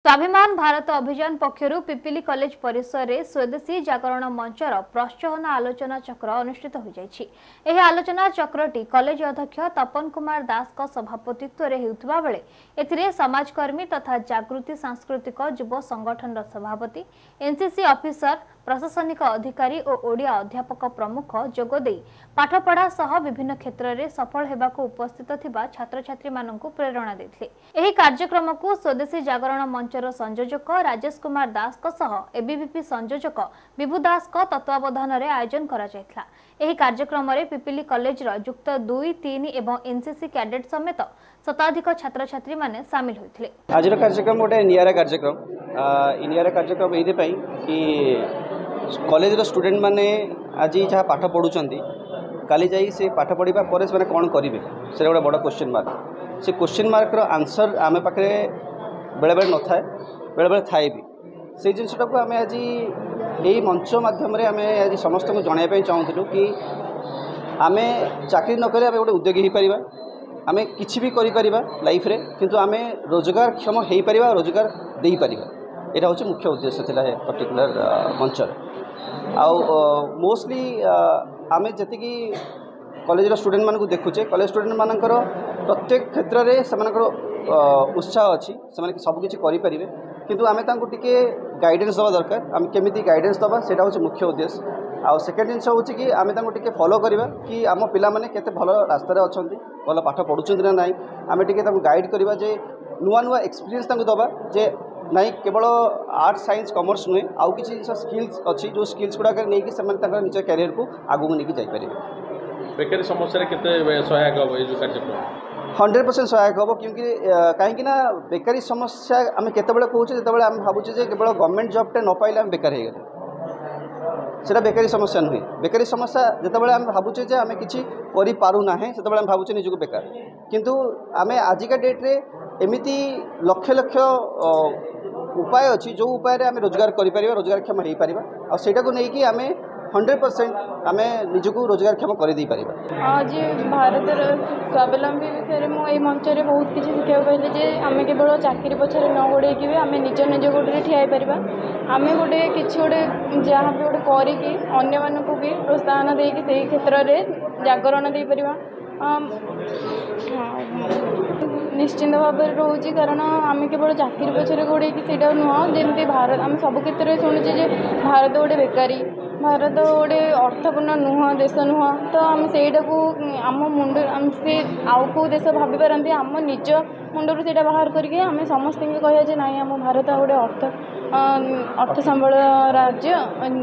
स्वाभिमान भारत अभियान पक्षर पिपिली कॉलेज परिसर में स्वदेशी जागरण मंचर प्रोत्साहन आलोचना चक्र अनुष्ठित हो जाइछि। एही आलोचना चक्रटी कॉलेज अध्यक्ष तपन कुमार दास का सभापतित्व रे हेउतबा बेले एथिरे समाजकर्मी तथा जागृति सांस्कृतिक युव संगठन सभापति एनसीसी ऑफिसर प्रशासनिक अधिकारी और ओडिया अध्यापक प्रमुख जोगदे पाठपढ़ा सह विभिन्न क्षेत्र में सफल हेबाको उपस्थित थिबा छात्र छात्री माननकु प्रेरणा देथिले। एही कार्यक्रम को स्वदेशी जागरण मंचर संयोजक राजेश कुमार दास को सह एबीवीपी संयोजक विभु दास को तत्वावधान रे आयोजन करा जायथला। एही कार्यक्रम रे पिपिली कॉलेज रो युक्त 2, 3 एवं एनसीसी कैडेट समेत शताधिक छात्र छात्री माने शामिल होइथिले। आजर कार्यक्रम गोटे नियारा कार्यक्रम एथि पई कि कॉलेज रो स्टूडेंट माने आज जहाँ पाठ पढ़ुचंदी काली जाई से पाठ पढ़िबा परे से माने कोन करिवे से गोटे बड़ क्वेश्चन मार्क। से क्वेश्चन मार्क रो आंसर आमे पाखरे बेले बेले न थाए, बेले बेले थाए भी से जिनसटा को आमे आज यही मंच माध्यम रे आमे आज समस्त को जणाय पई चाहूथिलु कि आमे चाकरी न करे आमे गोटे उद्योगी ही परिबा, आमे किछि भी करि परिबा लाइफ रे, किंतु आमे रोजगार क्षम हेई परिबा, रोजगार देई परिबा। एटा होछि मुख्य उद्देश्य थिला है पर्टिकुलर मंच रे। आउ मोस्टली आमे जति कि कॉलेज स्टूडेंट मानक देखुचे, कॉलेज स्टूडेंट मानकर प्रत्येक क्षेत्र में से उत्साह अच्छी से सब किसी करें, किंतु आमे तांको टिके गाइडेंस दवा दरकार। आम केमिति गाइडेंस दवा सेटा होछि मुख्य उद्देश्य। आ सेकेंड जिनस होछि कि आमे तांको टिके फॉलो करबा कि आम पिला माने केते भल रास्ता रे अछंती, भल पाठ पढुचंती ना नाही। आमे टिके तांको गाइड करबा जे नुआ नुआ एक्सपीरियंस तांको दवा जे नहीं केवल आर्ट साइंस कॉमर्स नुहे आउ किसी स्किल्स अच्छी जो स्किल्स गुड़ाक नहीं कि निज कैरियर को आगू नहीं जापर। बेकारी समस्या केते सहायक हो ये कार्यक्रम 100% सहायक हम, क्योंकि कहीं बेकारी समस्या आम केतबेले कहूचे जितेबाला आम भावुचे जे केवल गवर्नमेंट जॉबटे न पाइले आम बेकार हो गले, सेटा बेकारी समस्या नुहे। बेकारी समस्या जितेबाला आम भावुचे जे आम किछि करि पारु नाही सेतेबाला आम भावुचे निजको बेकार, किंतु आम आजिका डेट्रे एमिति लक्ष लक्ष उपाय अच्छी जो उपाय आम रोजगार करें, रोजगार क्षम हो पार और सेटा को लेकिन आम 100% आम निजको रोजगार क्षम कर दे पार। आज भारत स्वावलंबी विषय में ये मंच में बहुत किसी शिखा पाइले जे आम केवल चाकरी पछरे न गोड़े आम निज निज गोटे ठिया पार। आम गोटे कि गोटे जहाँ भी गोटे करी अन्य मानक भी प्रोत्साहन देकी से क्षेत्र में जागरण दे पार निश्चिंत भाव में रोचे। कारण आम केवल चाकरी पछरे गोड़े नुह जमी भारत आम सब क्षेत्र में शुणुचे भारत गोटे बेकारी, भारत गोटे अर्थपूर्ण नुह देश नुह। तो आम सेटा को आम मुंड से आउ को देश भाभी पारती आम निज मुंडर से बाहर करके आम समस्त कह ना आम भारत गोटे अर्थ संबल राज्य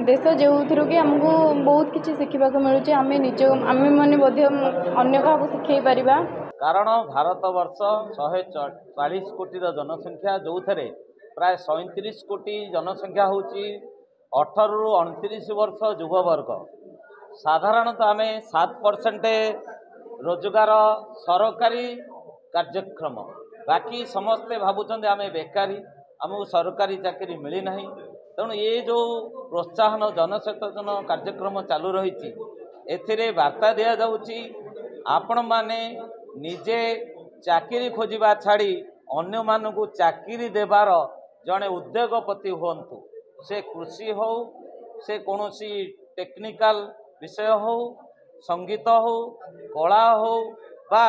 देश जो थी कि आमको बहुत किसी शिखा मिलूँ। आम निज आम मैंने अन्य क्या शिखे पार। कारण भारत वर्ष 140 कोटी जनसंख्या जो थे प्राय 37 कोटी जनसंख्या होची 18 रु 29 वर्ष युववर्ग। साधारणतः आम 7% रोजगार सरकारी कार्यक्रम, बाकी समस्ते भावुं आम बेकारी, आमको सरकारी चाकरी मिली ना। तेणु ये जो प्रोत्साहन जनसचेतन कार्यक्रम चालू रही एथिरे वार्ता दिया जाउची आपण माने निजे चाकरी खोजिबा छाड़ी अन्य मानकु चाकरी देवार जड़े उद्योगपति हुंतु। से कृषि हो, से कौनसी टेक्निकल विषय हो, संगीत हो, कला हो बा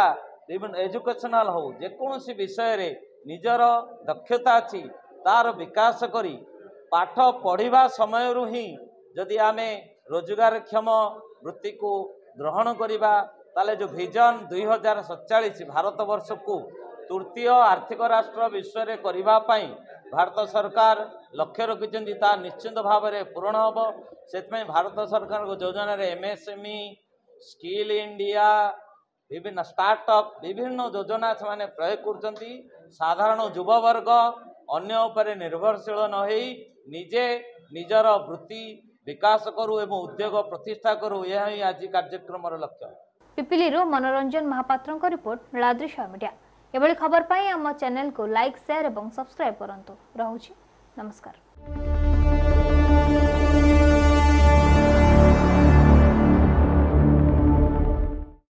विभिन्न एजुकेशनल हो, जेकोसी विषय रे निजर दक्षता अच्छी तार विकास करी पाठ पढ़िबा समय ही जदि आमे रोजगार क्षम वृत्ति को ग्रहण करिबा ताले जो विजन 2047 भारत वर्ष को तृतीय आर्थिक राष्ट्र विश्व रे करिबा पई भारत सरकार लक्ष्य रखिछन्ती ता निश्चित भाव में पूरण हम। से भारत सरकार को योजना रे एमएसएमई, स्किल इंडिया, विभिन्न स्टार्टअप विभिन्न योजना से प्रयोग करछन्ती। साधारण युववर्ग अन्य उपर निर्भरशील न होई निजे निजर वृत्ति विकास करू एवं उद्योग प्रतिष्ठा करू, यह ही आज कार्यक्रम लक्ष्य। पिपिली मनोरंजन महापात्र रिपोर्ट लादृश्य मीडिया। एभली खबर पाई आम चैनल को लाइक, शेयर और सब्सक्राइब करंतु। रहुछि नमस्कार।